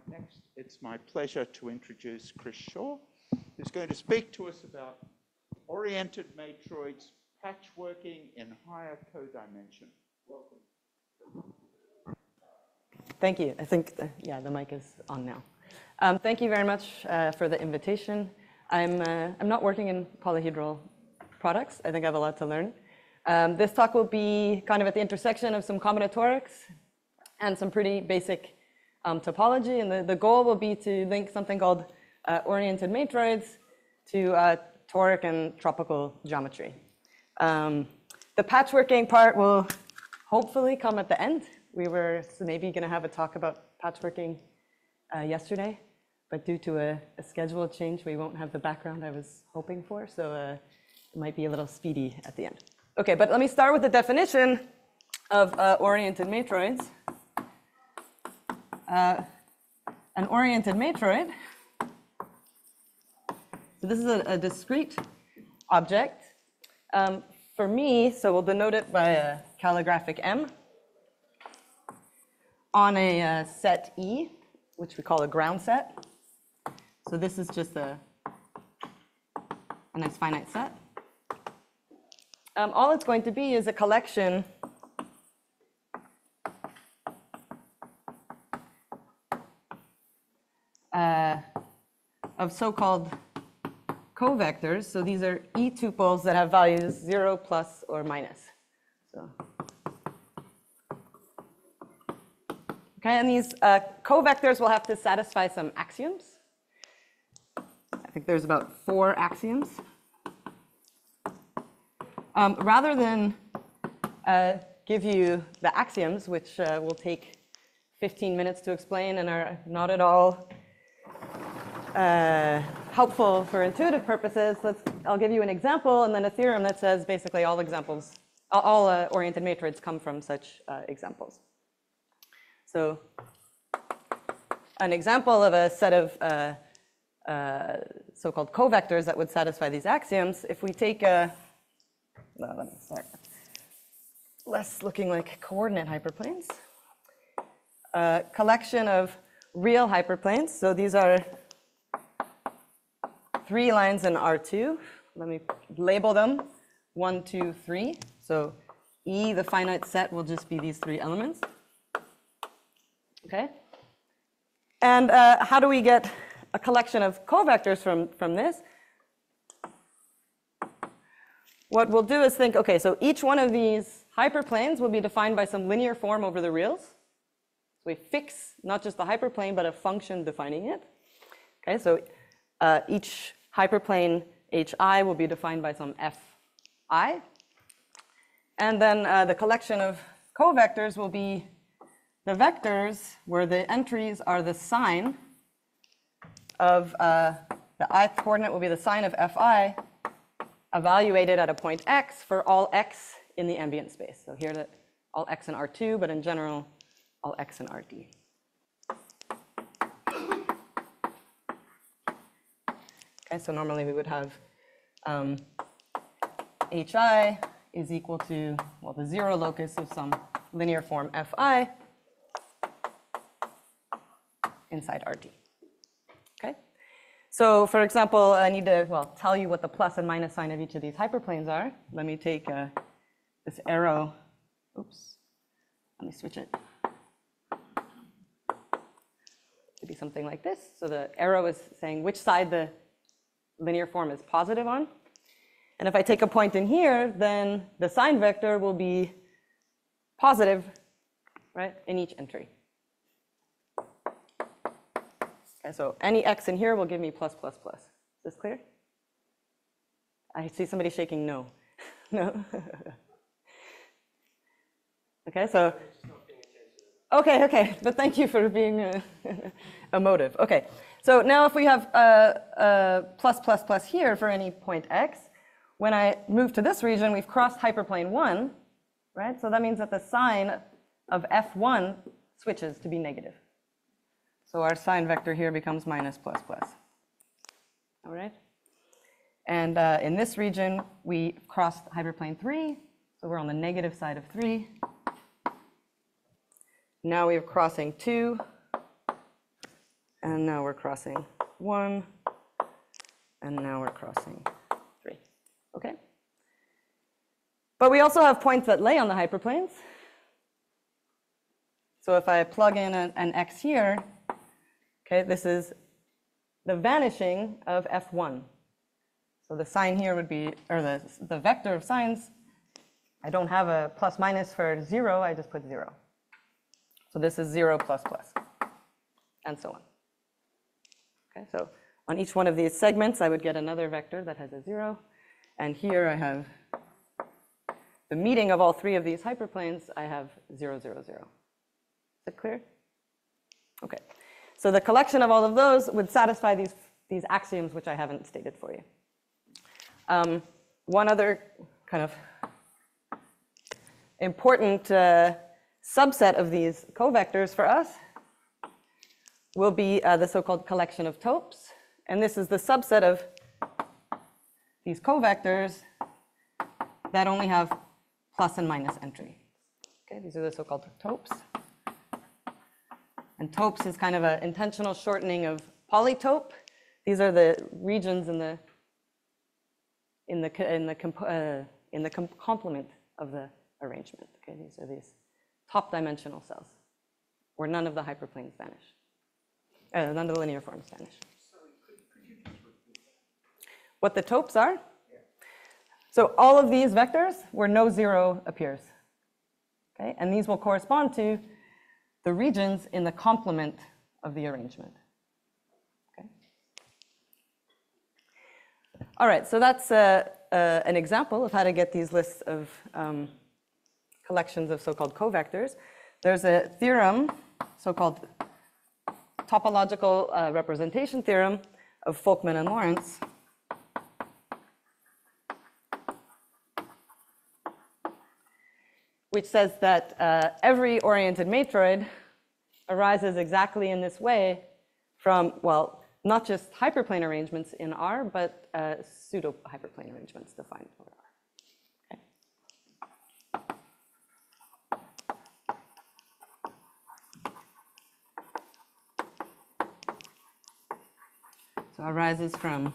Next, it's my pleasure to introduce Kris, who's going to speak to us about oriented matroids, patchworking in higher codimension. Welcome. Thank you. I think, the mic is on now. Thank you very much for the invitation. I'm not working in polyhedral products. I think I have a lot to learn. This talk will be kind of at the intersection of some combinatorics and some pretty basic topology, and the goal will be to link something called oriented matroids to toric and tropical geometry. The patchworking part will hopefully come at the end. We were maybe going to have a talk about patchworking yesterday, but due to a schedule change, we won't have the background I was hoping for, so it might be a little speedy at the end. Okay, but let me start with the definition of oriented matroids. An oriented matroid, so this is a discrete object. For me, so we'll denote it by a calligraphic M on a set E, which we call a ground set. So this is just a nice finite set. All it's going to be is a collection of so-called covectors. So these are E tuples that have values 0, plus, or minus. So, okay, and these covectors will have to satisfy some axioms. I think there's about 4 axioms. Rather than give you the axioms, which will take 15 minutes to explain and are not at all helpful for intuitive purposes, I'll give you an example and then a theorem that says basically all oriented matroids come from such examples. So an example of a set of so-called covectors that would satisfy these axioms, if we take let me start. Less looking like coordinate hyperplanes. A collection of real hyperplanes. So these are 3 lines in R2. Let me label them 1, 2, 3. So E, the finite set, will just be these 3 elements. Okay? And how do we get a collection of covectors from this? What we'll do is think, okay, so each one of these hyperplanes will be defined by some linear form over the reals. So we fix not just the hyperplane, but a function defining it. Okay, so each hyperplane hi will be defined by some fi. And then the collection of covectors will be the vectors where the entries are the sign of the ith coordinate will be the sign of fi evaluated at a point x for all x in the ambient space. So here that all x in R2, but in general, all x in Rd. Okay, so normally we would have hi is equal to, well, the 0 locus of some linear form fi inside Rd. Okay? So for example, I need to, well, tell you what the plus and minus sign of each of these hyperplanes are. Let me take this arrow. Oops. Let me switch it. It'd be something like this. So the arrow is saying which side the linear form is positive on. And if I take a point in here, then the sign vector will be positive, right, in each entry. Okay, so any x in here will give me plus, plus, plus. Is this clear? I see somebody shaking no. No? Okay, so. Okay, but thank you for being emotive. Okay, so now if we have plus, plus, plus here for any point x, when I move to this region, we've crossed hyperplane 1, right? So that means that the sign of f1 switches to be negative. So our sign vector here becomes minus, plus, plus. All right? And in this region, we crossed hyperplane 3, so we're on the negative side of 3. Now we are crossing 2, and now we're crossing 1, and now we're crossing 3. Okay? But we also have points that lay on the hyperplanes. So if I plug in an x here, okay, this is the vanishing of f1. So the sign here would be, or the vector of signs, I don't have a plus minus for 0, I just put 0. So this is 0 plus plus, and so on. Okay, so on each one of these segments, I would get another vector that has a 0. And here I have the meeting of all 3 of these hyperplanes, I have 0, 0, 0. Is that clear? Okay. So the collection of all of those would satisfy these axioms, which I haven't stated for you. One other kind of important subset of these covectors for us will be the so-called collection of topes. And this is the subset of these covectors that only have plus and minus entry. Okay, these are the so-called topes. And topes is kind of an intentional shortening of polytope. These are the regions in the complement of the arrangement. Okay, these are these top dimensional cells where none of the hyperplanes vanish. None of the linear forms vanish. Sorry, could you just repeat that? What the topes are? Yeah. So all of these vectors where no 0 appears. Okay, and these will correspond to the regions in the complement of the arrangement. Okay. All right, so that's an example of how to get these lists of collections of so-called covectors. There's a theorem, so-called topological representation theorem of Folkman and Lawrence, which says that every oriented matroid arises exactly in this way from, well, not just hyperplane arrangements in R, but pseudo-hyperplane arrangements defined over R. So arises from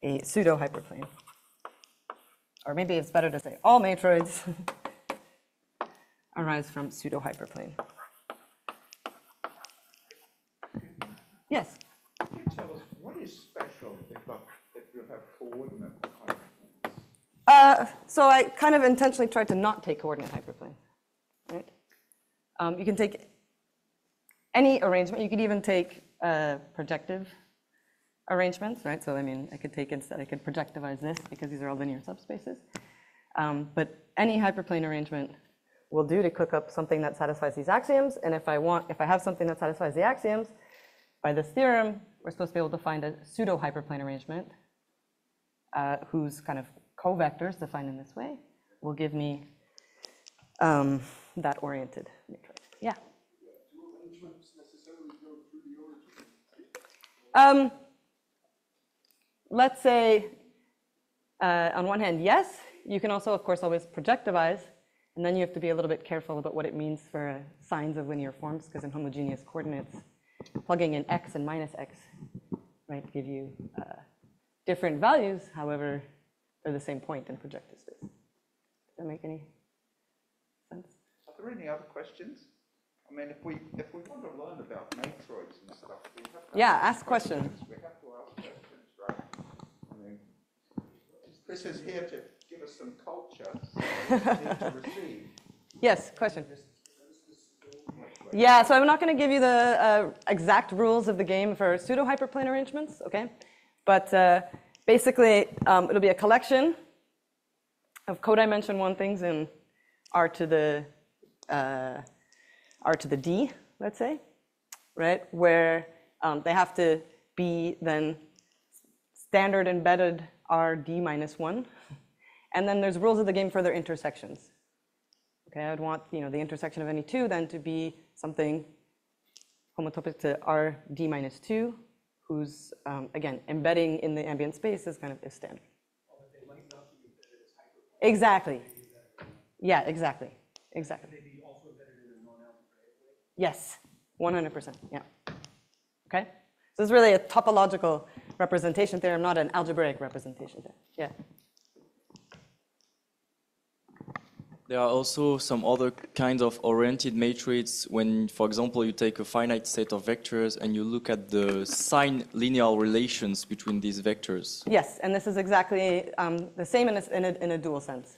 a pseudo-hyperplane. Or maybe it's better to say all matroids arise from pseudo-hyperplane. Yes? Can you tell us what is special if you have coordinate hyperplanes? So I kind of intentionally tried to not take coordinate hyperplanes. Right? You can take any arrangement. You could even take projective arrangements, right? So I mean, I could take instead, I could projectivize this because these are all linear subspaces. But any hyperplane arrangement will do to cook up something that satisfies these axioms. And if I have something that satisfies the axioms, by this theorem, we're supposed to be able to find a pseudo-hyperplane arrangement whose kind of covectors defined in this way will give me that oriented matrix. Yeah? Do arrangements necessarily go through the origin? Let's say, on one hand, yes. You can also, of course, always projectivize. And then you have to be a little bit careful about what it means for signs of linear forms, because in homogeneous coordinates, plugging in x and minus x, right, give you different values. However, they're the same point in projective space. Does that make any sense? Are there any other questions? I mean, if we want to learn about matroids and stuff, we have to ask questions. We have to ask questions, right? I mean, Kris is here to give us some culture, so we need to receive. Yes, question. Yeah, so I'm not going to give you the exact rules of the game for pseudo-hyperplane arrangements, okay? But basically, it'll be a collection of codimension 1 things in R to the D, let's say, right? Where they have to be then standard embedded R D minus 1. And then there's rules of the game for their intersections. Okay, I'd want the intersection of any 2 then to be something homotopic to R D minus 2, whose, again, embedding in the ambient space is standard. But they might not be embedded as hyperplanes. Exactly. Yeah, exactly. Exactly. Could they be also embedded in a non-algebraic way? Yes, 100%, yeah. Okay? So it's really a topological representation theorem, not an algebraic representation theorem. Yeah. There are also some other kinds of oriented matrices when, for example, you take a finite set of vectors and you look at the sign linear relations between these vectors. Yes, and this is exactly the same in a dual sense.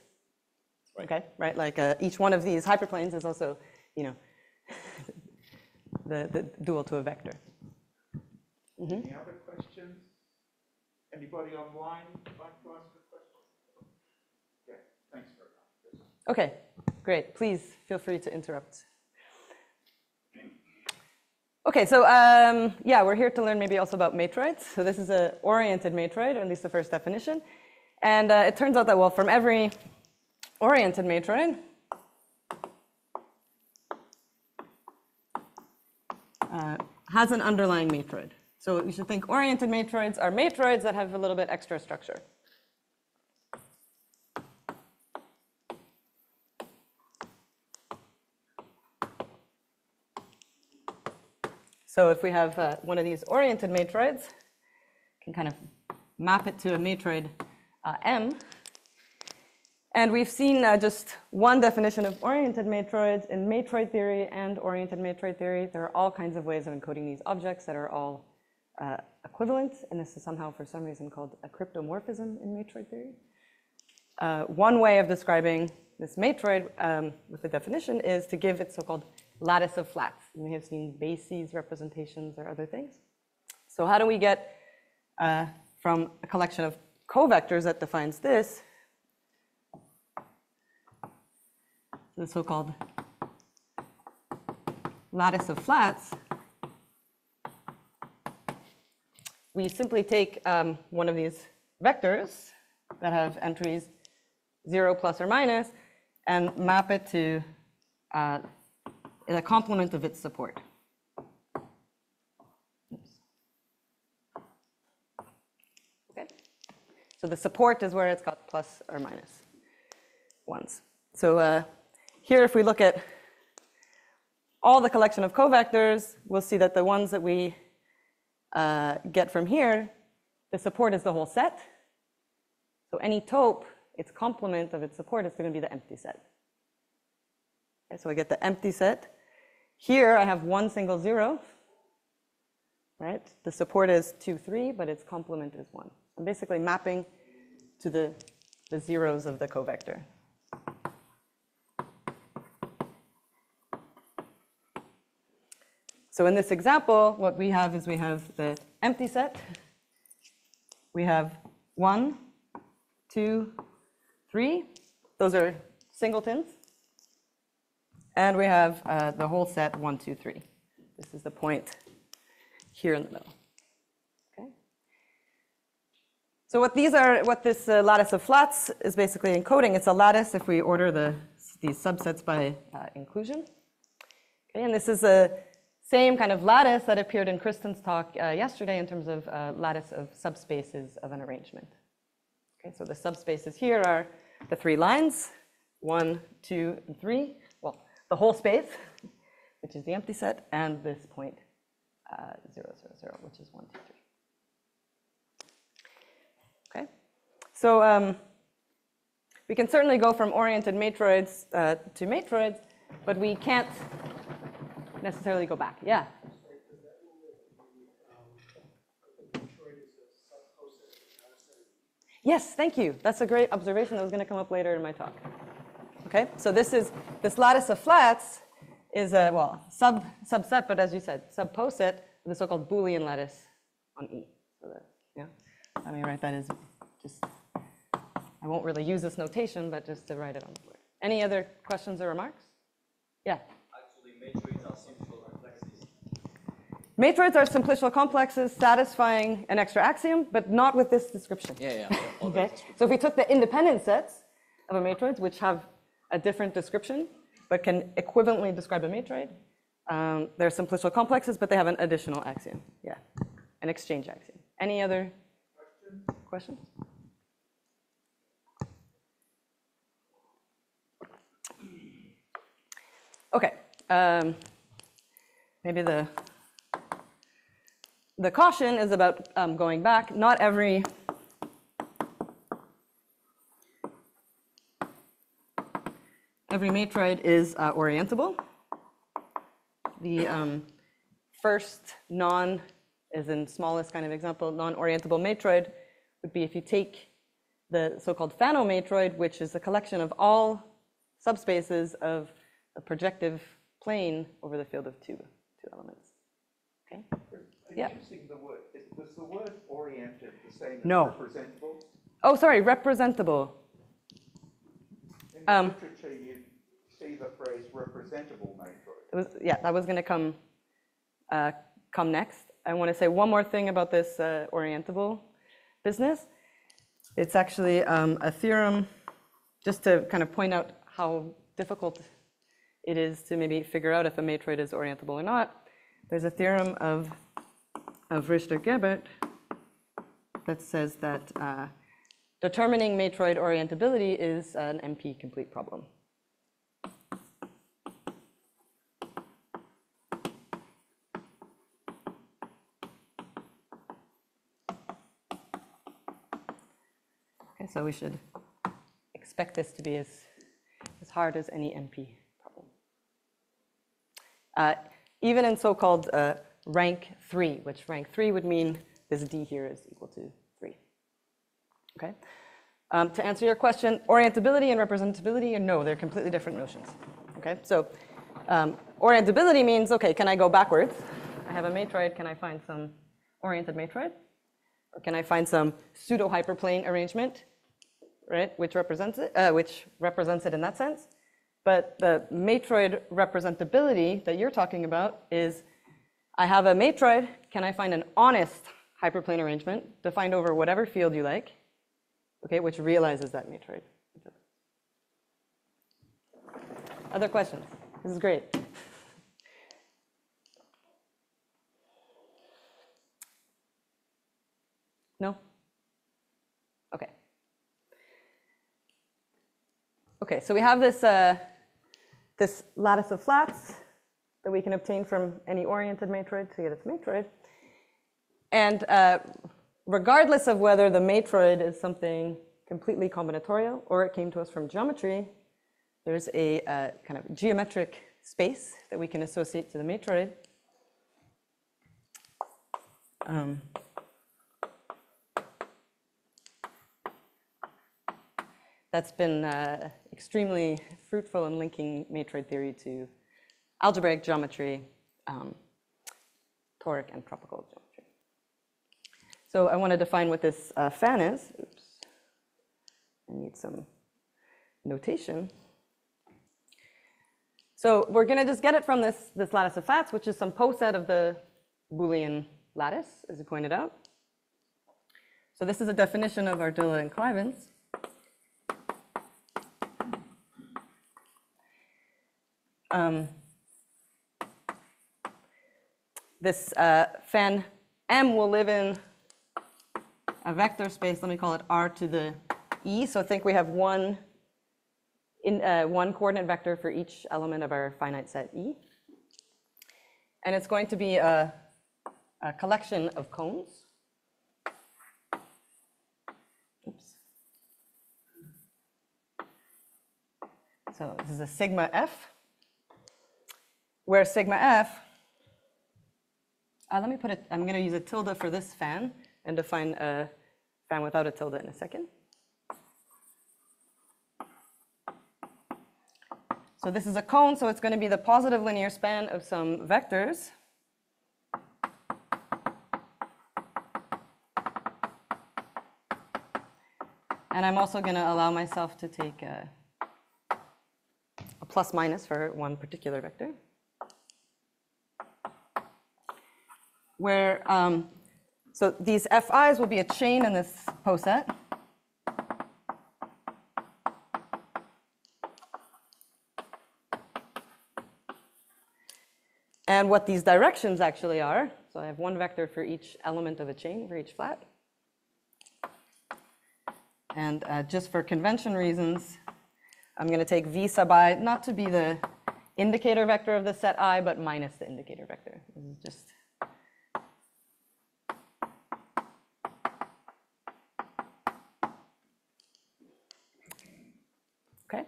Right. Okay, right? Like each one of these hyperplanes is also, you know, the dual to a vector. Any other questions? Anybody online like to ask a question? Yeah, thanks very much. Okay, great. Please feel free to interrupt. Okay, so yeah, we're here to learn maybe also about matroids. So this is an oriented matroid, or at least the first definition. And it turns out that, well, from every oriented matroid, has an underlying matroid. So you should think oriented matroids are matroids that have a little bit extra structure. So if we have one of these oriented matroids, can kind of map it to a matroid M. And we've seen just one definition of oriented matroids in matroid theory and oriented matroid theory. There are all kinds of ways of encoding these objects that are all equivalent, and this is somehow, for some reason, called a cryptomorphism in matroid theory. One way of describing this matroid with the definition is to give it so-called lattice of flats. You may have seen bases representations or other things. So how do we get from a collection of covectors that defines this, the so-called lattice of flats? We simply take one of these vectors that have entries 0 plus or minus and map it to the complement of its support. Oops. Okay. So the support is where it's got plus or minus ones. So here, if we look at all the collection of covectors, we'll see that the ones that we get from here, the support is the whole set. So any taupe, its complement of its support is going to be the empty set. Okay, so I get the empty set. Here I have one single 0, right? The support is 2, 3, but its complement is 1. I'm basically mapping to the zeros of the covector. So in this example, what we have is we have the empty set. We have 1, 2, 3. Those are singletons. And we have the whole set 1, 2, 3. This is the point here in the middle. Okay. So what this lattice of flats is basically encoding. It's a lattice if we order these subsets by inclusion. Okay, and this is the same kind of lattice that appeared in Kristen's talk yesterday in terms of lattice of subspaces of an arrangement. Okay, so the subspaces here are the 3 lines, 1, 2, and 3. Well, the whole space, which is the empty set, and this point 0, 0, 0, which is 1, 2, 3. Okay, so we can certainly go from oriented matroids to matroids, but we can't necessarily go back. Yeah. Does that mean that the matroid is a subposet of the set? Yes, thank you. That's a great observation that was going to come up later in my talk. Okay, so this lattice of flats is a, well, subset, but as you said, subposet of the so-called Boolean lattice on E. So that, yeah, let me write that as just, I won't really use this notation, but just to write it on the board. Any other questions or remarks? Yeah. Actually, matroids are simple complexes. Matroids are simplicial complexes satisfying an extra axiom, but not with this description. Yeah. Okay. So if we took the independent sets of a matroids, which have a different description, but can equivalently describe a matroid, they're simplicial complexes, but they have an additional axiom. Yeah, an exchange axiom. Any other questions? Okay. maybe the caution is about going back. Not every matroid is orientable. The first as in smallest kind of example, non-orientable matroid would be if you take the so-called phanomatroid, which is a collection of all subspaces of a projective plane over the field of two elements. Okay? Yeah. Using the word, was the word oriented the same as No. representable? Oh, sorry, representable. In the literature, you see the phrase representable matroid. That was going to come next. I want to say one more thing about this orientable business. It's actually a theorem, just to kind of point out how difficult it is to maybe figure out if a matroid is orientable or not. There's a theorem of Richter-Gebert that says that determining matroid orientability is an MP complete problem. Okay, so we should expect this to be as hard as any NP problem. Even in so-called rank 3, which rank 3 would mean this D here is equal to 3. Okay? To answer your question, orientability and representability, no, they're completely different notions. Okay? So orientability means, okay, can I go backwards? I have a matroid, can I find some oriented matroid? Or can I find some pseudo-hyperplane arrangement, right, which represents it in that sense? But the matroid representability that you're talking about is, I have a matroid, can I find an honest hyperplane arrangement defined over whatever field you like, okay, which realizes that matroid. Other questions? This is great. No? Okay. Okay, so we have this, this lattice of flats that we can obtain from any oriented matroid to get its matroid. And regardless of whether the matroid is something completely combinatorial or it came to us from geometry, there's a kind of geometric space that we can associate to the matroid. That's been extremely fruitful in linking matroid theory to algebraic geometry, toric and tropical geometry. So I want to define what this fan is. Oops. I need some notation. So we're going to just get it from this lattice of flats, which is some poset of the Boolean lattice, as you pointed out. So this is a definition of Ardilla and Clivens. This fan M will live in a vector space, let me call it R to the E. So think we have one coordinate vector for each element of our finite set E. And it's going to be a collection of cones. Oops. So this is a sigma F, where sigma F, let me put it, I'm going to use a tilde for this fan and define a fan without a tilde in a second. So this is a cone, so it's going to be the positive linear span of some vectors. And I'm also going to allow myself to take a plus minus for one particular vector. Where, so these Fi's will be a chain in this poset. And what these directions actually are, so I have one vector for each element of a chain, for each flat. And just for convention reasons, I'm going to take V sub I not to be the indicator vector of the set I, but minus the indicator vector. This is just. Okay.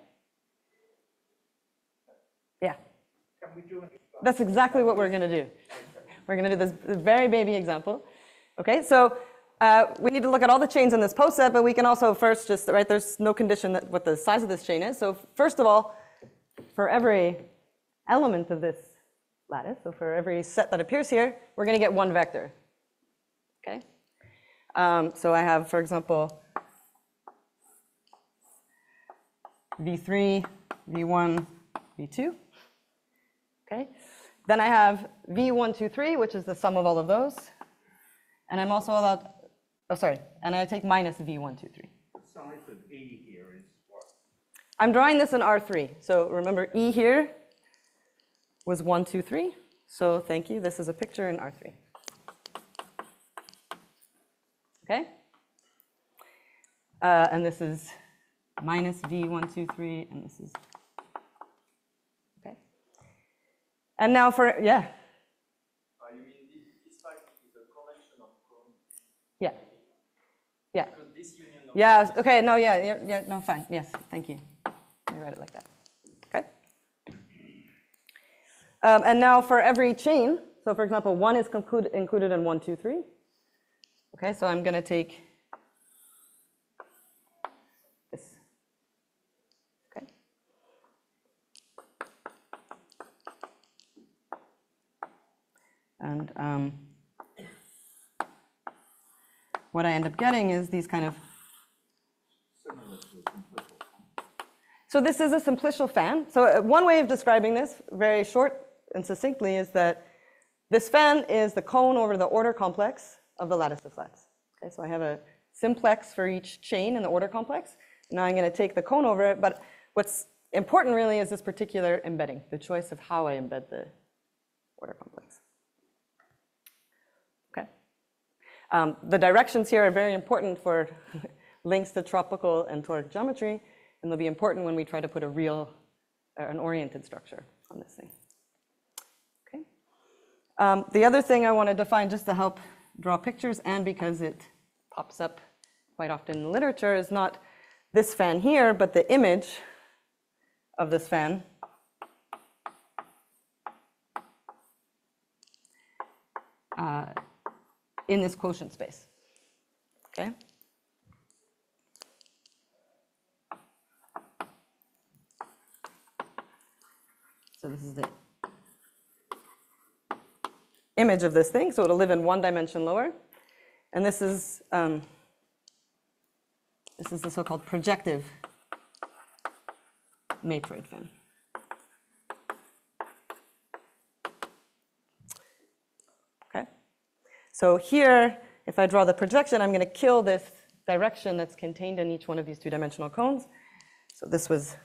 Yeah. Can we do an That's exactly what we're going to do. We're going to do this very baby example. Okay, so we need to look at all the chains in this post set, but we can also first just, right, there's no condition that what the size of this chain is. So first of all, for every element of this lattice, so for every set that appears here, we're going to get one vector. Okay? So I have, for example, v3, v1, v2. Okay? Then I have v1, 2, 3, which is the sum of all of those. And I'm also allowed, oh, sorry, and I take minus v1, 2, 3. The size of E here is what? I'm drawing this in R3. So remember, E here was 1, 2, 3. So thank you. This is a picture in R3. Okay? And this is minus v1, 2, 3, and this is, okay? And now for, yeah. You mean this fact is a collection of cones? Yeah. Yeah. Because this union of Yeah, okay, no, yeah, no, fine. Yes, thank you. I write it like that. Okay? And now for every chain, so for example, 1 is included in 1, 2, 3. Okay, so I'm going to take this. Okay? And what I end up getting is these kind of. So this is a simplicial fan. So one way of describing this, very short and succinctly, is that this fan is the cone over the order complex of the lattice of flats. Okay, so I have a simplex for each chain in the order complex. Now I'm going to take the cone over it, but what's important really is this particular embedding, the choice of how I embed the order complex. Okay. The directions here are very important for links to tropical and toric geometry, and they'll be important when we try to put a real, an oriented structure on this thing. Okay. The other thing I want to define just to help draw pictures, and because it pops up quite often in literature, is not this fan here, but the image of this fan in this quotient space. Okay? So this is the image of this thing, so it'll live in one dimension lower. And this is the so-called projective matroid fan. Okay. So here, if I draw the projection, I'm going to kill this direction that's contained in each one of these two-dimensional cones. So this was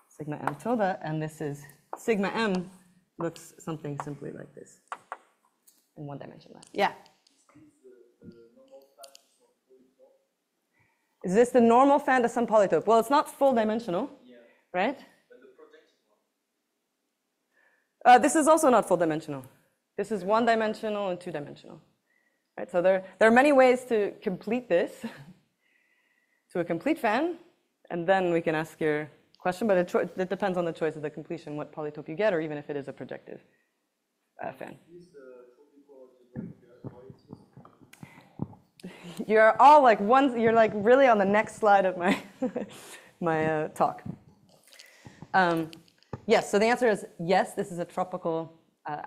sigma m tilde, and this is sigma m looks something simply like this in one dimension left. Yeah? Is this the normal fan to some polytope? Well, it's not full dimensional, right? But the projected one. This is also not full dimensional. This is one dimensional and two dimensional. Right? So there are many ways to complete this to a complete fan, and then we can ask your question, but it depends on the choice of the completion, what polytope you get, or even if it is a projective fan. You're all like you're like really on the next slide of my my talk. Yes, so the answer is yes, this is a tropical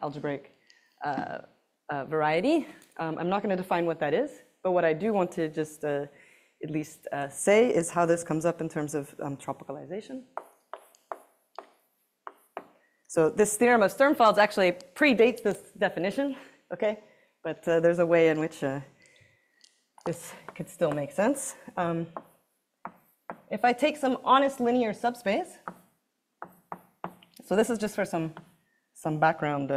algebraic variety. I'm not going to define what that is, but what I do want to just at least say is how this comes up in terms of tropicalization. So this theorem of Sternfald's actually predates this definition, okay? But there's a way in which this could still make sense. If I take some honest linear subspace, so this is just for some background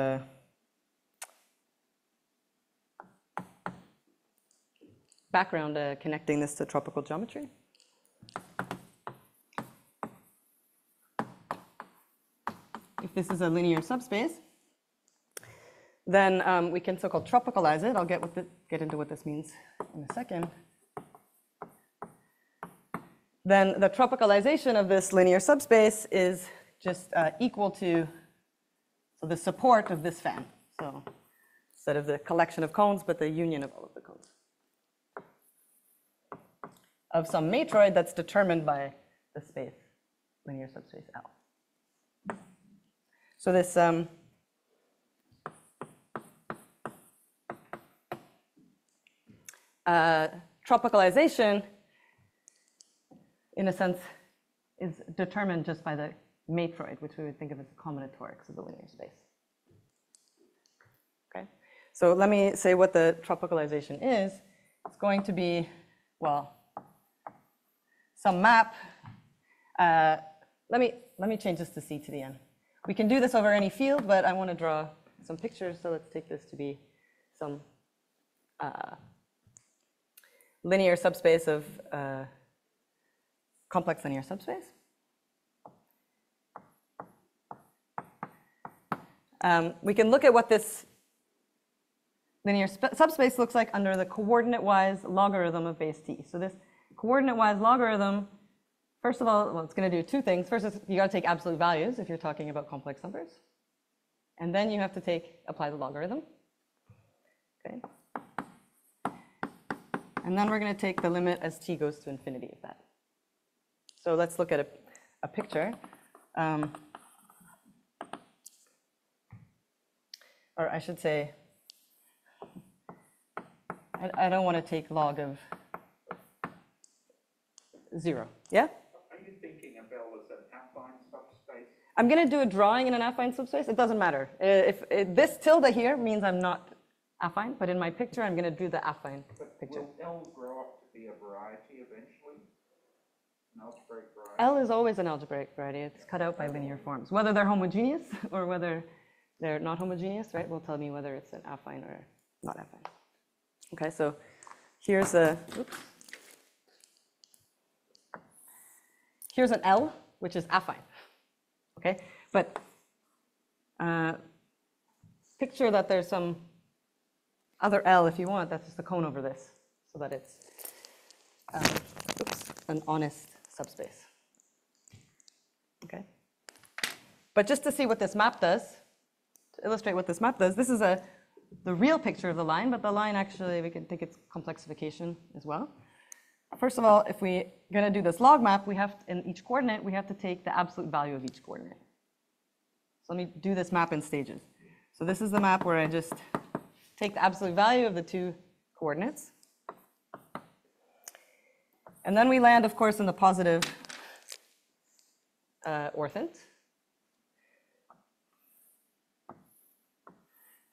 connecting this to tropical geometry. If this is a linear subspace, then we can so-called tropicalize it. I'll get into what this means in a second. Then the tropicalization of this linear subspace is just equal to the support of this fan. So instead of the collection of cones, but the union of all of the cones of some matroid that's determined by the space, linear subspace L. So this tropicalization, in a sense, is determined just by the matroid, which we would think of as the combinatorics of the linear space. Okay, so let me say what the tropicalization is. It's going to be, well, some map. Let me change this to C to the N. We can do this over any field, but I want to draw some pictures, so let's take this to be some linear subspace of complex linear subspace. We can look at what this linear subspace looks like under the coordinate-wise logarithm of base t. So this coordinate-wise logarithm, first of all, well, it's going to do two things. First is you got to take absolute values if you're talking about complex numbers. And then you have to apply the logarithm. Okay. And then we're going to take the limit as t goes to infinity of that. So let's look at a picture. Or I should say, I don't want to take log of 0. Yeah? Are you thinking of L as an affine subspace? I'm going to do a drawing in an affine subspace. It doesn't matter. If this tilde here means I'm not affine, but in my picture, I'm going to do the affine picture. Will L grow up to be a variety eventually? An algebraic variety? L is always an algebraic variety. It's cut out by linear forms. Whether they're homogeneous or whether they're not homogeneous, right, will tell me whether it's an affine or not affine. Okay, so here's an L, which is affine. Okay, but picture that there's some other L, if you want, that's just a cone over this, so that it's an honest subspace. Okay, but just to see what this map does, to illustrate what this map does, this is the real picture of the line, but the line actually, we can think it's complexification as well. First of all, if we're going to do this log map, we have, in each coordinate, we have to take the absolute value of each coordinate. So let me do this map in stages. So this is the map where I just take the absolute value of the two coordinates. And then we land, of course, in the positive orthant.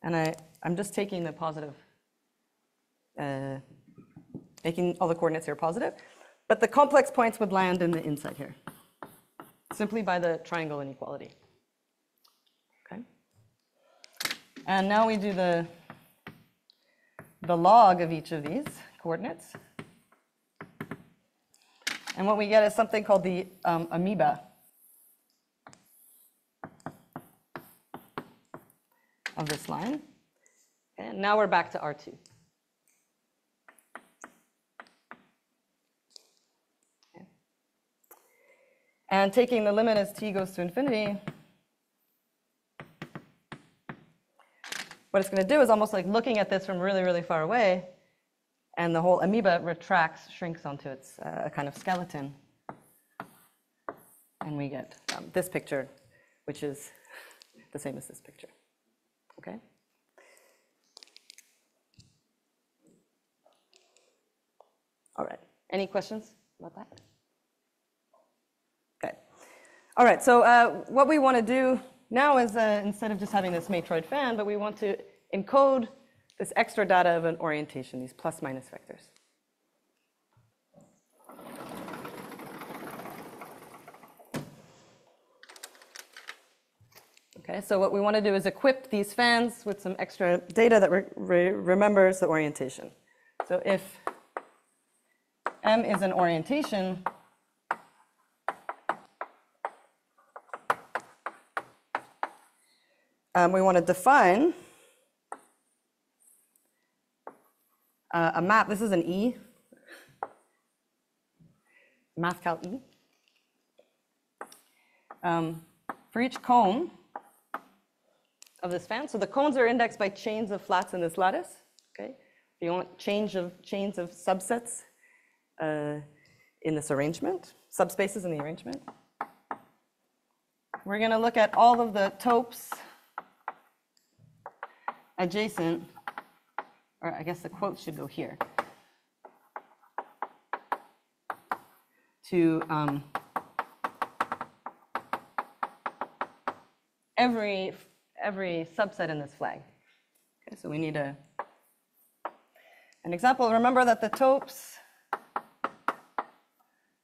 And I'm just taking the positive, making all the coordinates here positive. But the complex points would land in the inside here, simply by the triangle inequality. Okay. And now we do the log of each of these coordinates. And what we get is something called the amoeba of this line. And now we're back to R2. Okay. And taking the limit as t goes to infinity, what it's going to do is almost like looking at this from really, really far away, and the whole amoeba retracts, shrinks onto its a kind of skeleton. And we get this picture, which is the same as this picture. Okay? All right. Any questions about that? Okay. All right. So what we want to do now is instead of just having this matroid fan, but we want to encode this extra data of an orientation, these plus minus vectors. Okay, so what we want to do is equip these fans with some extra data that remembers the orientation. So if M is an orientation, we want to define a map, this is an E, mathcal E. For each cone of this fan, so the cones are indexed by chains of flats in this lattice, okay? If you want chains of subsets in this arrangement, subspaces in the arrangement. We're gonna look at all of the topes adjacent, or I guess the quote should go here, to every subset in this flag. Okay, so we need an example. Remember that the topes,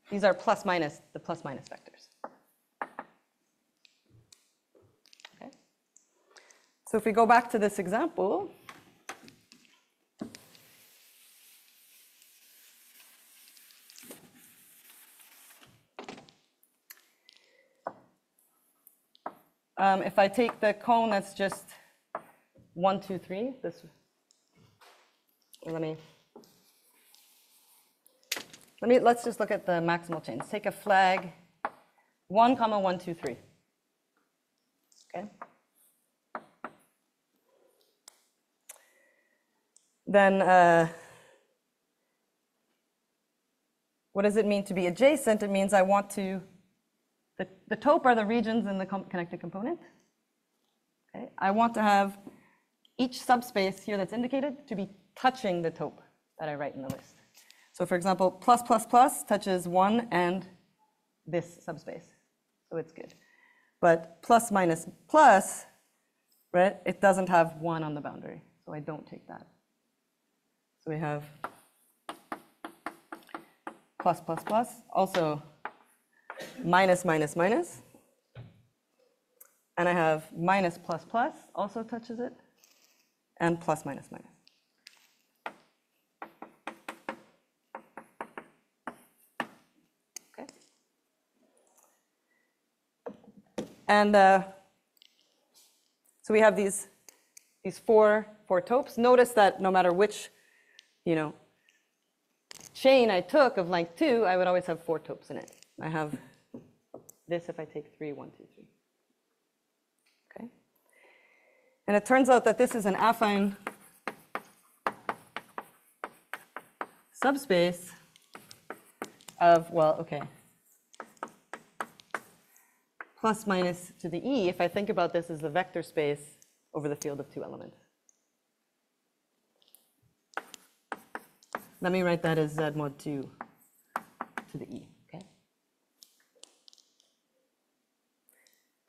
these are the plus minus vectors. Okay. So if we go back to this example, if I take the cone that's just 1, 2, 3, let's just look at the maximal chains. Take a flag 1, 1, 2, 3. Okay. Then what does it mean to be adjacent? It means I want to, the tope are the regions in the connected component. Okay. I want to have each subspace here that's indicated to be touching the tope that I write in the list. So for example, plus plus plus touches 1 and this subspace, so it's good. But plus minus plus, right, it doesn't have 1 on the boundary, so I don't take that. So we have plus plus plus, also minus minus minus, and I have minus plus plus, also touches it, and plus minus minus. Okay. And so we have these four topes. Notice that no matter which, chain I took of length 2, I would always have 4 topes in it. I have this if I take 3, 1, 2, 3. Okay. And it turns out that this is an affine subspace of, plus minus to the E, if I think about this as the vector space over the field of 2 elements. Let me write that as Z mod 2 to the E, okay?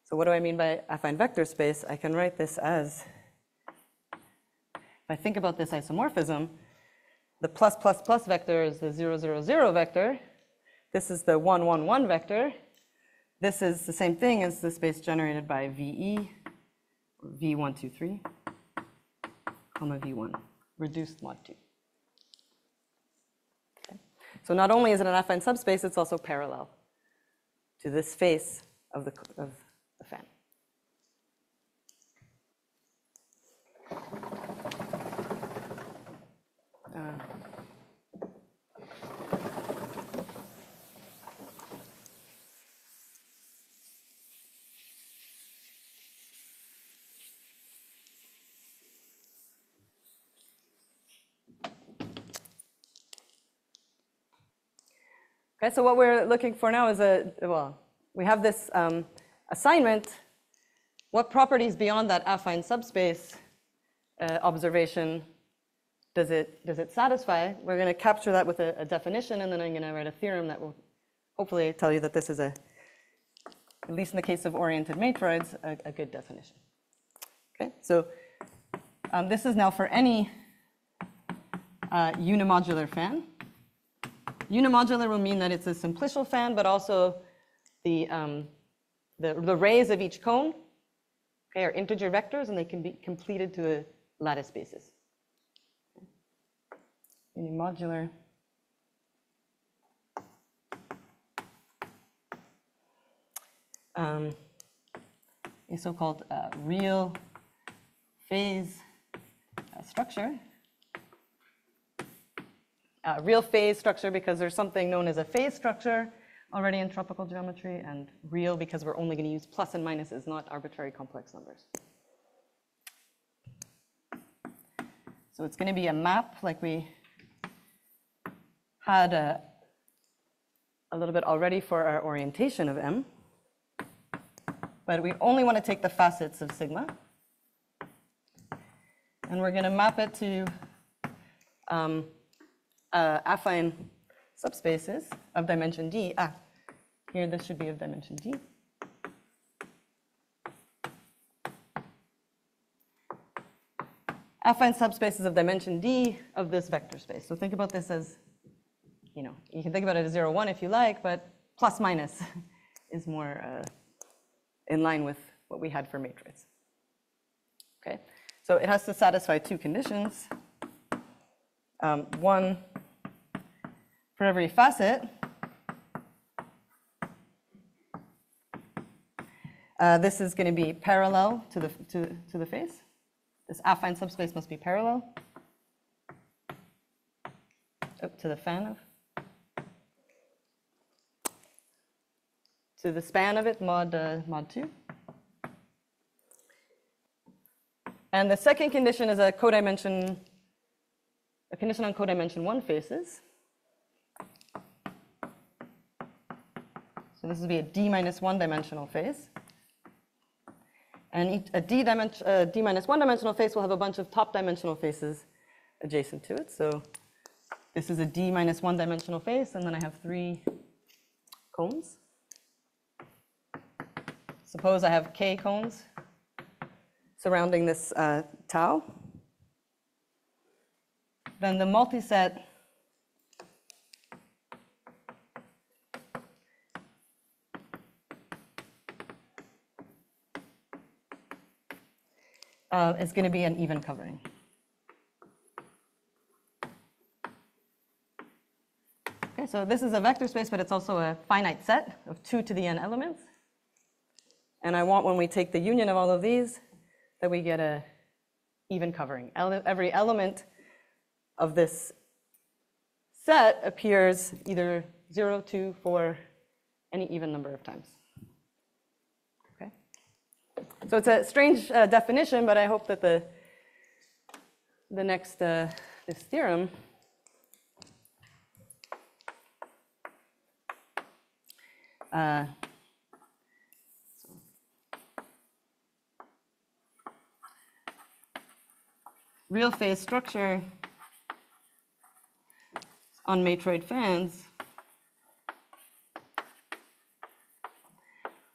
So what do I mean by affine vector space? I can write this as, if I think about this isomorphism, the plus plus plus vector is the 0, 0, 0 vector. This is the 1, 1, 1 vector. This is the same thing as the space generated by VE, or V1, 2, 3, comma V1, reduced mod 2. Okay. So not only is it an affine subspace, it's also parallel to this face of the fan. Okay, so what we're looking for now is we have this assignment. What properties beyond that affine subspace observation does it satisfy? We're going to capture that with a definition, and then I'm going to write a theorem that will hopefully tell you that this is, at least in the case of oriented matroids, a good definition. Okay, so this is now for any unimodular fan. Unimodular will mean that it's a simplicial fan, but also the rays of each cone, okay, are integer vectors, and they can be completed to a lattice basis. Unimodular. A so-called real phase structure real phase structure because there's something known as a phase structure already in tropical geometry, and real because we're only going to use plus and minuses, not arbitrary complex numbers. So it's going to be a map like we had a little bit already for our orientation of M. But we only want to take the facets of sigma. And we're going to map it to affine subspaces of dimension D. Here this should be of dimension D. Affine subspaces of dimension D of this vector space. So think about this as, you can think about it as 0, 1 if you like, but plus minus is more in line with what we had for matroids. Okay, so it has to satisfy two conditions. One for every facet. This is going to be parallel to the face. This affine subspace must be parallel to the fan of. To the span of it, mod 2. And the second condition is a condition on codimension 1 faces. So this would be a D minus 1 dimensional face. And a D minus 1 dimensional face will have a bunch of top dimensional faces adjacent to it. So this is a D minus 1 dimensional face, and then I have 3 cones. Suppose I have K cones surrounding this tau. Then the multiset is going to be an even covering. Okay, so this is a vector space, but it's also a finite set of 2 to the n elements. And I want, when we take the union of all of these, that we get a even covering. Every element of this set appears either 0, 2, 4, any even number of times. Okay. So it's a strange definition, but I hope that the next this theorem real phase structure on matroid fans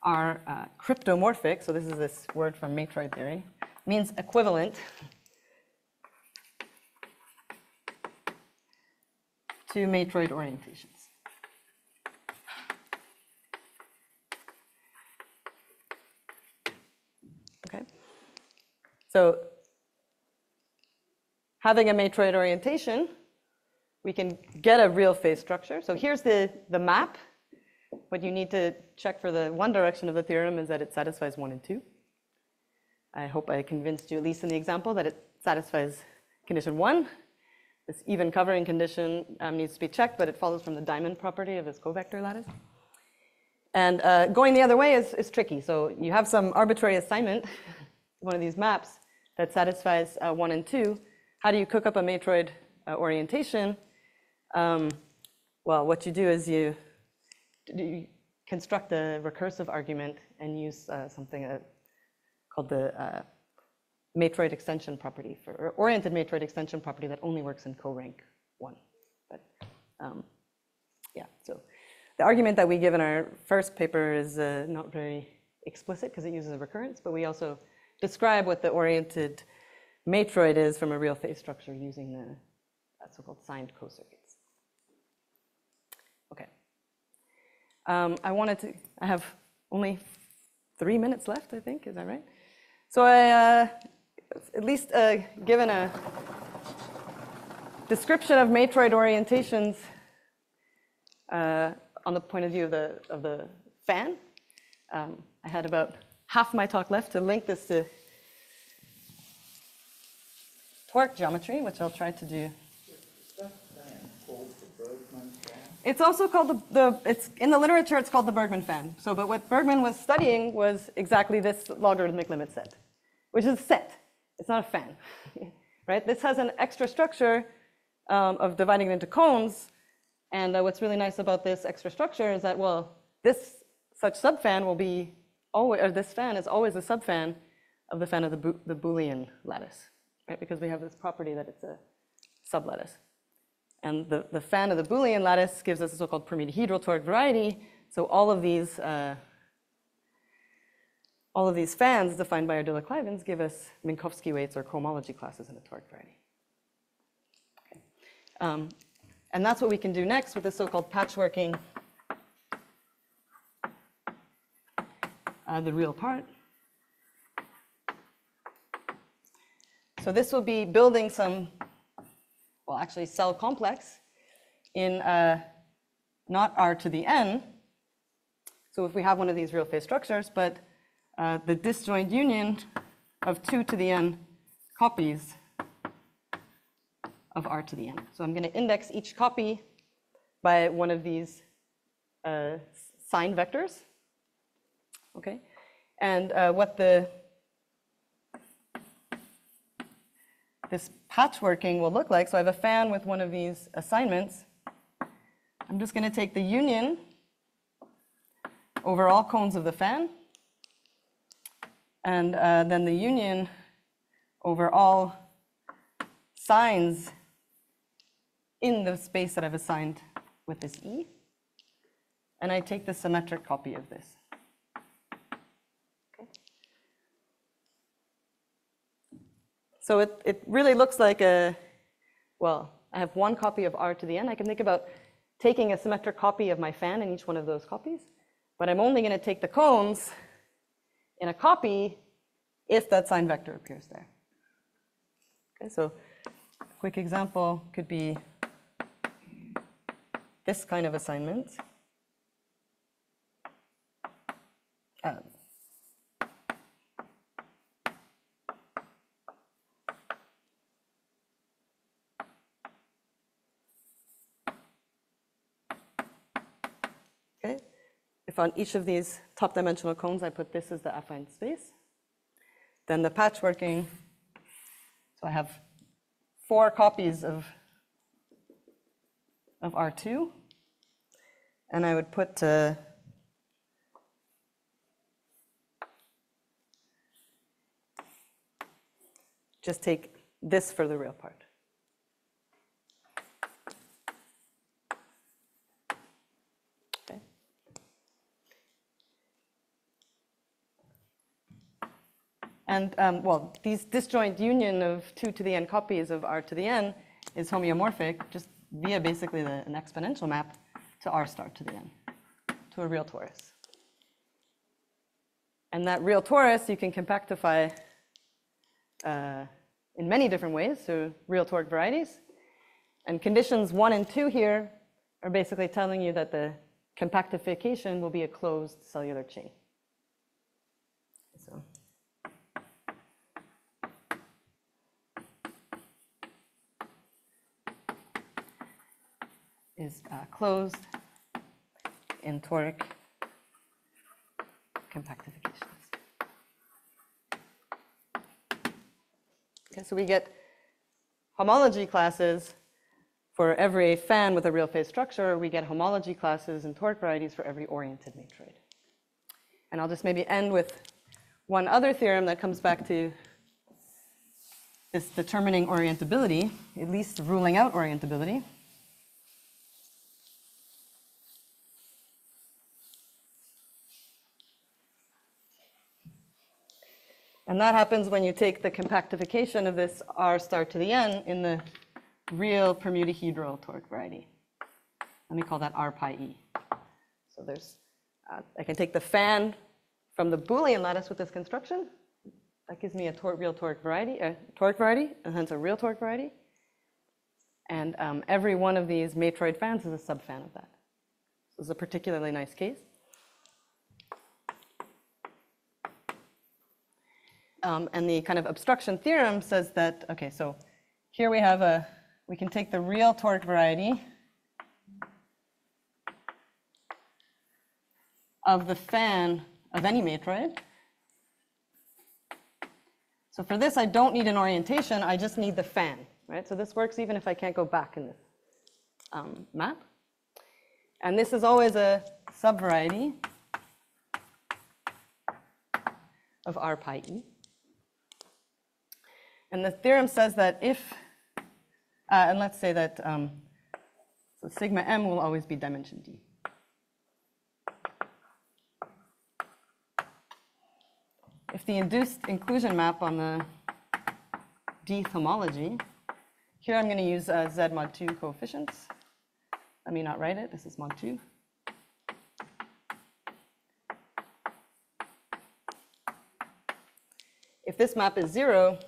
are cryptomorphic. So this is this word from matroid theory. Means equivalent to matroid orientations. Okay. So having a matroid orientation, we can get a real phase structure. So here's the map. What you need to check for the one direction of the theorem is that it satisfies 1 and 2. I hope I convinced you, at least in the example, that it satisfies condition 1. This even covering condition needs to be checked, but it follows from the diamond property of this covector lattice. And going the other way is tricky. So you have some arbitrary assignment, one of these maps, that satisfies 1 and 2. How do you cook up a matroid orientation? Well, what you do is you construct a recursive argument and use something called the matroid extension property, or oriented matroid extension property that only works in co-rank 1. But yeah, so the argument that we give in our first paper is not very explicit because it uses a recurrence, but we also describe what the oriented matroid is from a real phase structure using the so-called signed co-circuits. Okay. I have only 3 minutes left, I think, is that right? So I at least given a description of matroid orientations on the point of view of the fan. I had about half my talk left to link this to torque geometry, which I'll try to do. Is that fan called It's also called it's in the literature, it's called the Bergman fan. So, but what Bergman was studying was exactly this logarithmic limit set, which is a set. It's not a fan, right? This has an extra structure of dividing it into cones. And what's really nice about this extra structure is that, well, this such subfan will be always, or this fan is always a subfan of the fan of the Boolean lattice, right? Because we have this property that it's a sublattice. And the fan of the Boolean lattice gives us a so-called permutahedral toric variety. So all of these fans defined by our Dirichlet-Klivans give us Minkowski weights or cohomology classes in a toric variety. Okay. And that's what we can do next with the so-called patchworking, the real part. So this will be building some, well, actually cell complex in not R to the n. So if we have one of these real phase structures, but the disjoint union of 2 to the n copies of R to the n. So I'm going to index each copy by one of these sign vectors. Okay, and what this patchworking will look like. So I have a fan with one of these assignments. I'm just going to take the union over all cones of the fan, and then the union over all signs in the space that I've assigned with this E. And I take the symmetric copy of this. Okay. So it really looks like well, I have one copy of R to the n. I can think about taking a symmetric copy of my fan in each one of those copies. But I'm only going to take the cones in a copy if that sign vector appears there. Okay, so a quick example could be this kind of assignment. Okay, if on each of these top dimensional cones I put this as the affine space, then the patchworking, so I have 4 copies of R2, and I would put just take this for the real part. Okay. And well, these disjoint union of 2 to the n copies of R to the n is homeomorphic just via basically an exponential map to R star to the n, to a real torus. And that real torus you can compactify in many different ways, so real toric varieties. And conditions 1 and 2 here are basically telling you that the compactification will be a closed cellular chain. So is closed in toric compactifications. Okay, so we get homology classes for every fan with a real phase structure. We get homology classes and toric varieties for every oriented matroid. And I'll just maybe end with one other theorem that comes back to this determining orientability, at least ruling out orientability. And that happens when you take the compactification of this R star to the n in the real permutahedral toric variety. Let me call that R pi E. So there's, I can take the fan from the Boolean lattice with this construction. That gives me a real toric variety, and hence a real toric variety. And every one of these matroid fans is a subfan of that. This is a particularly nice case. And the kind of obstruction theorem says that, okay, so here we have we can take the real toric variety of the fan of any matroid. So for this, I don't need an orientation, I just need the fan, right? So this works even if I can't go back in this map. And this is always a subvariety of R pi E. And the theorem says that if, and let's say that, so sigma m will always be dimension D. If the induced inclusion map on the D homology, here I'm going to use Z mod 2 coefficients. Let me not write it, this is mod 2. If this map is 0,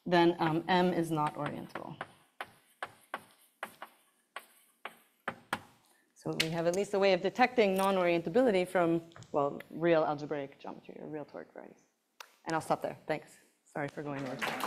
then M is not orientable. So we have at least a way of detecting non-orientability from, well, real algebraic geometry or real toric varieties. And I'll stop there. Thanks. Sorry for going over time.